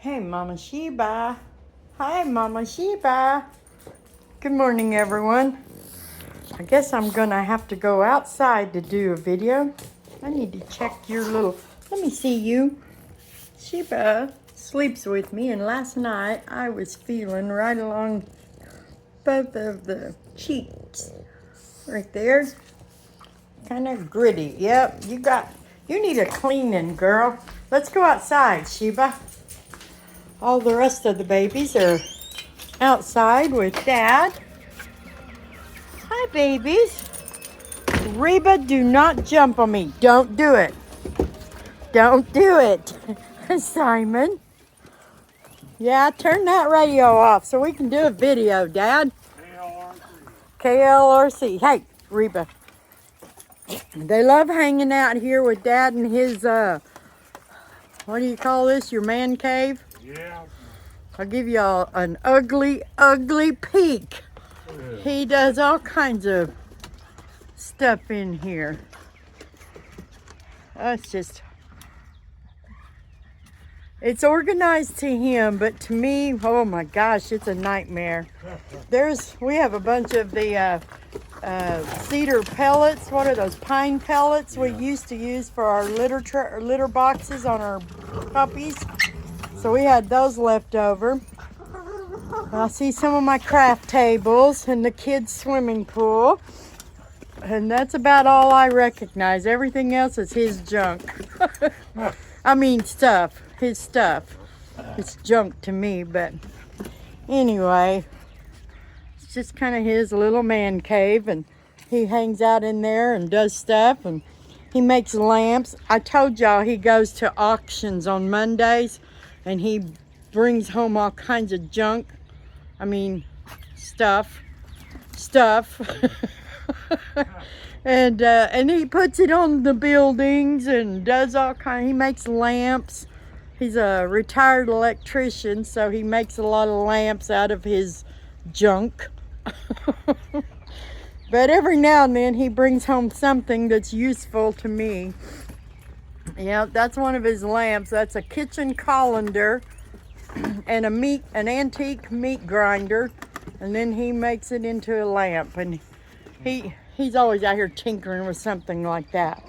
Hey, Mama Sheba. Hi, Mama Sheba. Good morning, everyone. I guess I'm gonna have to go outside to do a video. I need to check your little, let me see you. Sheba sleeps with me, and last night I was feeling right along both of the cheeks. Right there. Kind of gritty. Yep, you need a cleaning, girl. Let's go outside, Sheba. All the rest of the babies are outside with Dad. Hi, babies. Reba, do not jump on me. Don't do it. Don't do it. Simon. Yeah, turn that radio off so we can do a video, Dad. KLRC. Hey, Reba. They love hanging out here with Dad and his, what do you call this? Your man cave? Yeah. I'll give y'all an ugly, ugly peek. He does all kinds of stuff in here. It's organized to him, but to me, oh my gosh, it's a nightmare. We have a bunch of the cedar pellets. What are those? Pine pellets we used to use for our litter boxes on our puppies. So we had those left over. I see some of my craft tables and the kids' swimming pool. And that's about all I recognize. Everything else is his junk. I mean stuff. His stuff. It's junk to me, but anyway. It's just kind of his little man cave, and he hangs out in there and does stuff, and he makes lamps. I told y'all he goes to auctions on Mondays, and he brings home all kinds of junk. I mean, stuff. And he puts it on the buildings and does all kinds. He makes lamps. He's a retired electrician, so he makes a lot of lamps out of his junk. But every now and then he brings home something that's useful to me. Yeah, that's one of his lamps. That's a kitchen colander and an antique meat grinder, and then he makes it into a lamp, and he's always out here tinkering with something like that.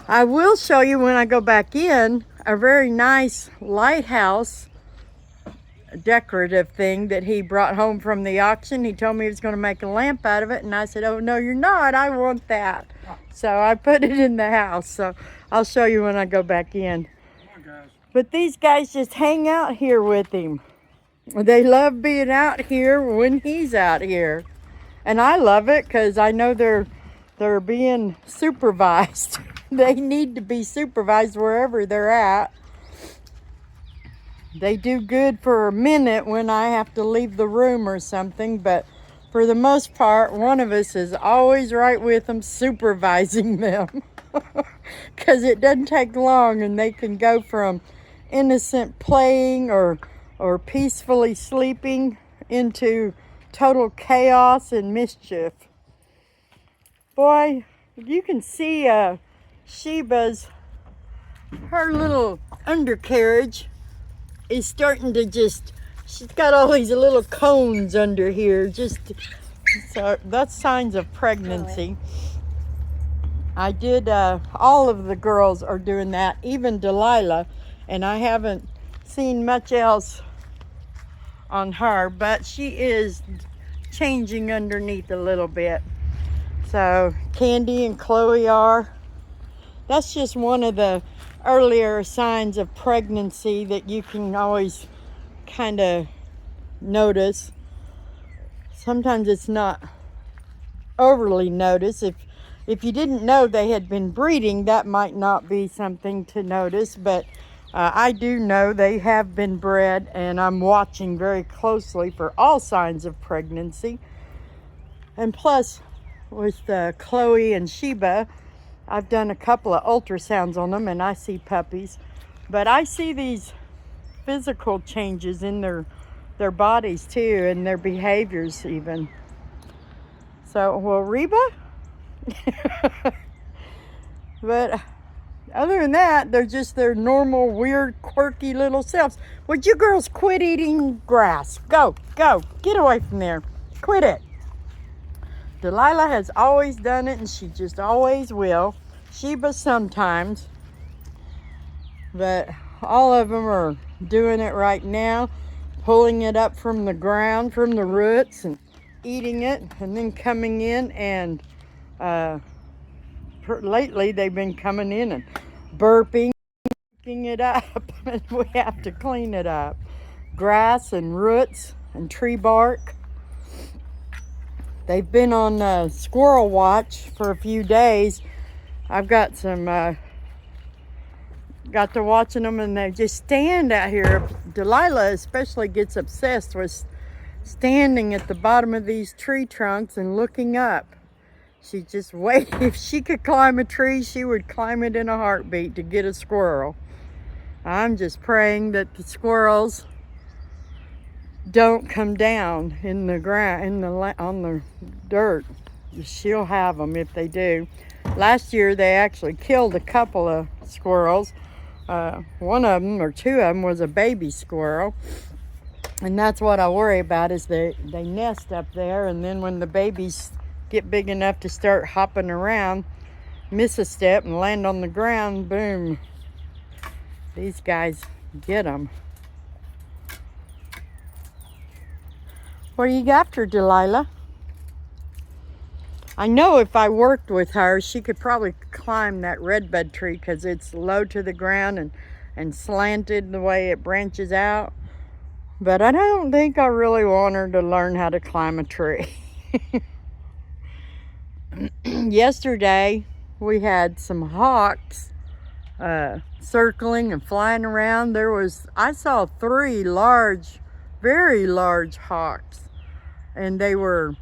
I will show you when I go back in a very nice lighthouse decorative thing that he brought home from the auction. He told me he was going to make a lamp out of it, and I said, oh no, you're not, I want that. So I put it in the house, so I'll show you when I go back in. But these guys just hang out here with him. They love being out here when he's out here. And I love it because I know they're being supervised. They need to be supervised wherever they're at. They do good for a minute when I have to leave the room or something, but for the most part, one of us is always right with them, supervising them. Because it doesn't take long, and they can go from innocent playing or peacefully sleeping into total chaos and mischief. Boy, you can see Sheba's, her little undercarriage is starting to she's got all these little cones under here. So that's signs of pregnancy. I did, all of the girls are doing that, even Delilah, and I haven't seen much else on her, but she is changing underneath a little bit. So Candy and Chloe are. That's just one of the earlier signs of pregnancy that you can always kind of notice. Sometimes it's not overly noticed. If you didn't know they had been breeding, that might not be something to notice, but I do know they have been bred, and I'm watching very closely for all signs of pregnancy. And plus, with Chloe and Sheba, I've done a couple of ultrasounds on them, and I see puppies. But I see these physical changes in their bodies too, and their behaviors even. So, well, Reba? But Other than that, they're just their normal, weird, quirky little selves. Would you girls quit eating grass? Go, go, get away from there. Quit it. Delilah has always done it, and she just always will. Sheba sometimes, but all of them are doing it right now, pulling it up from the ground, from the roots, and eating it, and then coming in and lately they've been coming in and burping, picking it up, and we have to clean it up. Grass and roots and tree bark. They've been on squirrel watch for a few days. I've got got to watching them, and they just stand out here. Delilah especially gets obsessed with standing at the bottom of these tree trunks and looking up. She just wait. If she could climb a tree, she would climb it in a heartbeat to get a squirrel. I'm just praying that the squirrels don't come down in the ground, on the dirt. She'll have them if they do. Last year they actually killed a couple of squirrels. One of them, or two of them, was a baby squirrel. And that's what I worry about, is they nest up there, and then when the babies get big enough to start hopping around, miss a step and land on the ground, boom. These guys get them. What are you after, Delilah? I know if I worked with her, she could probably climb that redbud tree because it's low to the ground and slanted the way it branches out. But I don't think I really want her to learn how to climb a tree. Yesterday, we had some hawks circling and flying around. I saw 3 large, very large hawks, and they were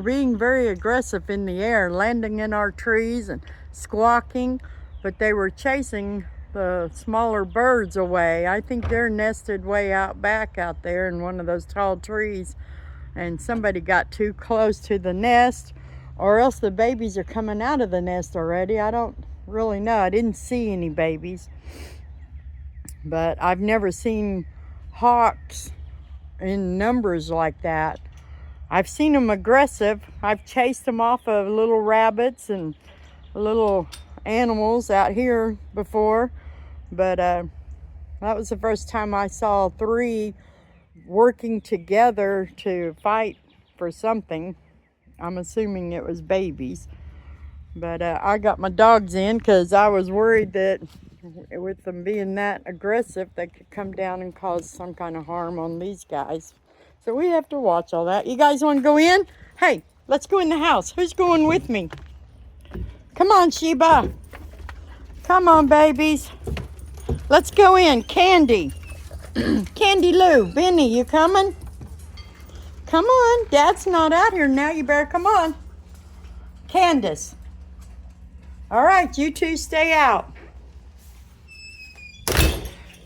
being very aggressive in the air, landing in our trees and squawking, but they were chasing the smaller birds away. I think they're nested way out back out there in one of those tall trees, and somebody got too close to the nest, or else the babies are coming out of the nest already. I don't really know. I didn't see any babies, but I've never seen hawks in numbers like that. I've seen them aggressive. I've chased them off of little rabbits and little animals out here before, but that was the first time I saw 3 working together to fight for something. I'm assuming it was babies, but I got my dogs in because I was worried that with them being that aggressive, they could come down and cause some kind of harm on these guys. So we have to watch all that. You guys want to go in? Hey, let's go in the house. Who's going with me? Come on, Sheba. Come on, babies. Let's go in. Candy. Candy Lou. Benny, you coming? Come on. Dad's not out here now. You better come on. Candace. All right, you two stay out.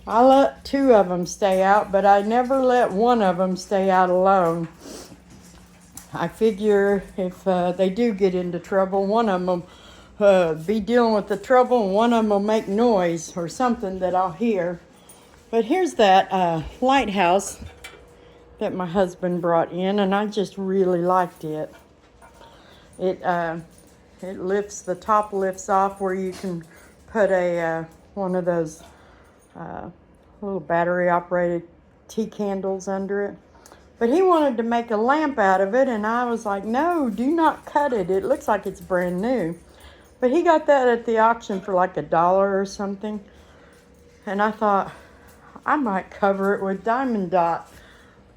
I let 2 of them stay out, but I never let one of them stay out alone. I figure if they do get into trouble, one of them will be dealing with the trouble, and one of them will make noise or something that I'll hear. But here's that lighthouse that my husband brought in, and I just really liked it. It lifts, the top lifts off where you can put a one of those little battery operated tea candles under it. But he wanted to make a lamp out of it, and I was like, no, do not cut it. It looks like it's brand new. But he got that at the auction for like $1 or something. And I thought, I might cover it with diamond dot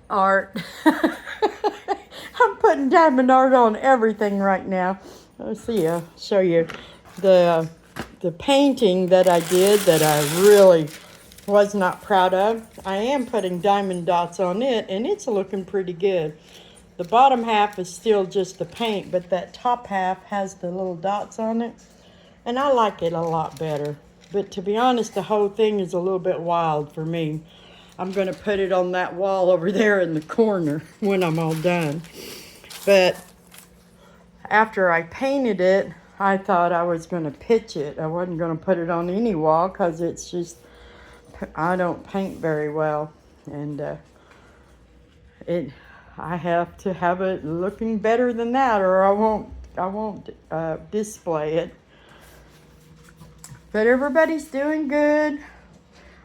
art. I'm putting diamond art on everything right now. Let's see, I'll show you the painting that I did that I really was not proud of. I am putting diamond dots on it, and it's looking pretty good. The bottom half is still just the paint, but that top half has the little dots on it, and I like it a lot better. But to be honest, the whole thing is a little bit wild for me. I'm going to put it on that wall over there in the corner when I'm all done. But after I painted it, I thought I was going to pitch it. I wasn't going to put it on any wall because it's just, I don't paint very well. And I have to have it looking better than that, or I won't display it. But everybody's doing good.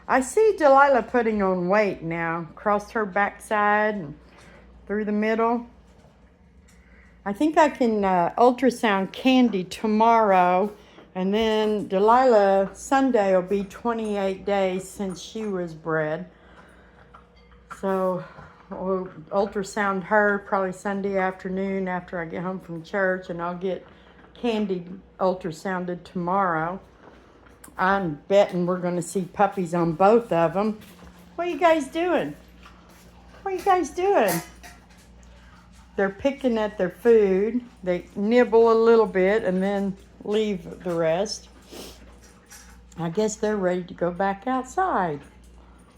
I see Delilah putting on weight now, across her backside and through the middle. I think I can ultrasound Candy tomorrow, and then Delilah Sunday will be 28 days since she was bred. So we'll ultrasound her probably Sunday afternoon after I get home from church, and I'll get Candy ultrasounded tomorrow. I'm betting we're going to see puppies on both of them. What are you guys doing? What are you guys doing? They're picking at their food. They nibble a little bit and then leave the rest. I guess they're ready to go back outside.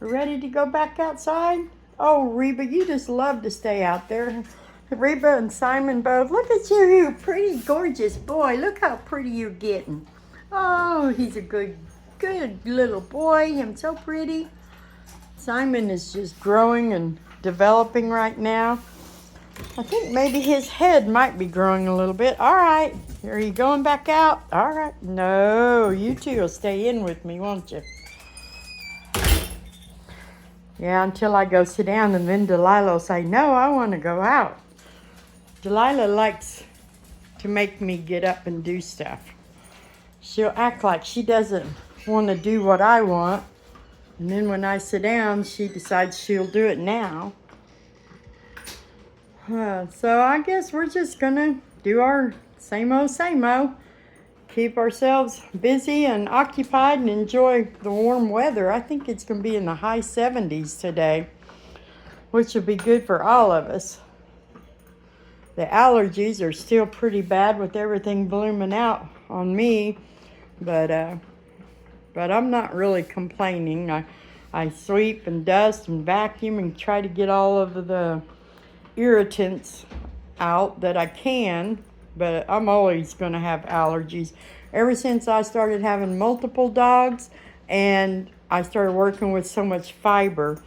Ready to go back outside? Oh, Reba, you just love to stay out there. Reba and Simon both. Look at you, you pretty, gorgeous boy. Look how pretty you're getting. Oh, he's a good little boy. I'm so pretty. Simon is just growing and developing right now. I think maybe his head might be growing a little bit. All right. Are you going back out? All right. No, you two will stay in with me, won't you? Yeah, until I go sit down, and then Delilah will say, no, I want to go out. Delilah likes to make me get up and do stuff. She'll act like she doesn't want to do what I want. And then when I sit down, she decides she'll do it now. So I guess we're just going to do our same old. Keep ourselves busy and occupied and enjoy the warm weather. I think it's going to be in the high 70s today, which will be good for all of us. The allergies are still pretty bad with everything blooming out on me, but I'm not really complaining. I sweep and dust and vacuum and try to get all of the irritants out that I can, but I'm always going to have allergies. Ever since I started having multiple dogs and I started working with so much fiber,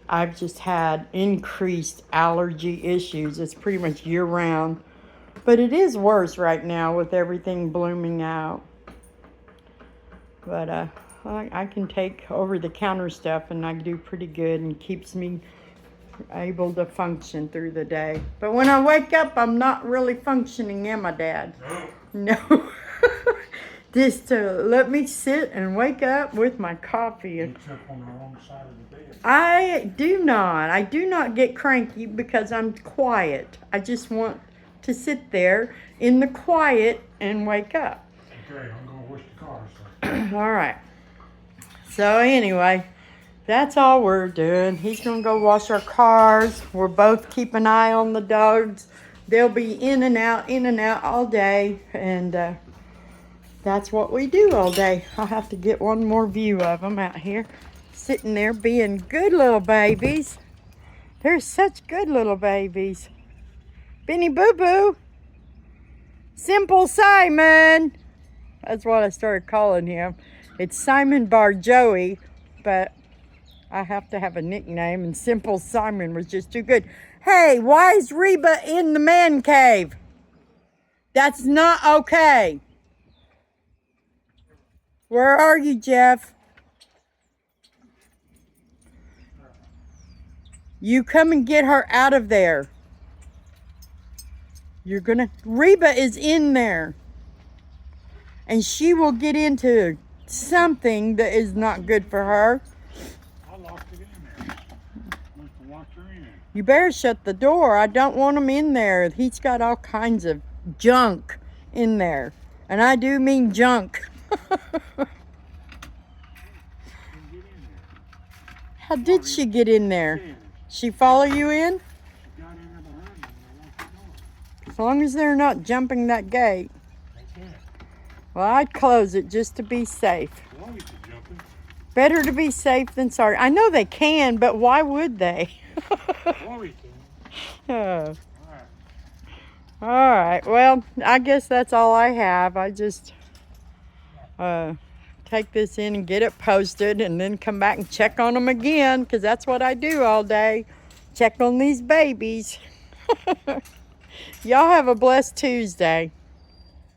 I've just had increased allergy issues. It's pretty much year round, but it is worse right now with everything blooming out. But I can take over-the-counter stuff and I do pretty good, and keeps me able to function through the day. But when I wake up, I'm not really functioning, am I, Dad? No. Just to let me sit and wake up with my coffee. You took on the wrong side of the bed. I do not get cranky because I'm quiet. I just want to sit there in the quiet and wake up. Okay, I'm going to wash the car. So. All right. So anyway, that's all we're doing. He's going to go wash our cars. We're both keep an eye on the dogs. They'll be in and out all day. And that's what we do all day. I'll have to get one more view of them out here, sitting there being good little babies. They're such good little babies. Benny Boo Boo. Simple Simon. That's what I started calling him. It's Simon Bar Joey, but I have to have a nickname, and Simple Simon was just too good. Hey, why is Reba in the man cave? That's not okay. Where are you, Jeff? You come and get her out of there. Reba is in there. And she will get into something that is not good for her. I locked it in there. Must have locked her in. You better shut the door. I don't want him in there. He's got all kinds of junk in there. And I do mean junk. How did she get in there? She follow you in? She got in there behind me when I locked the door. As long as they're not jumping that gate. They can't. Well, I'd close it just to be safe. Chloe's jumping. Better to be safe than sorry. I know they can, but why would they? Chloe can. Oh. All right. All right. Well, I guess that's all I have. I just take this in and get it posted and then come back and check on them again because that's what I do all day. Check on these babies. Y'all have a blessed Tuesday.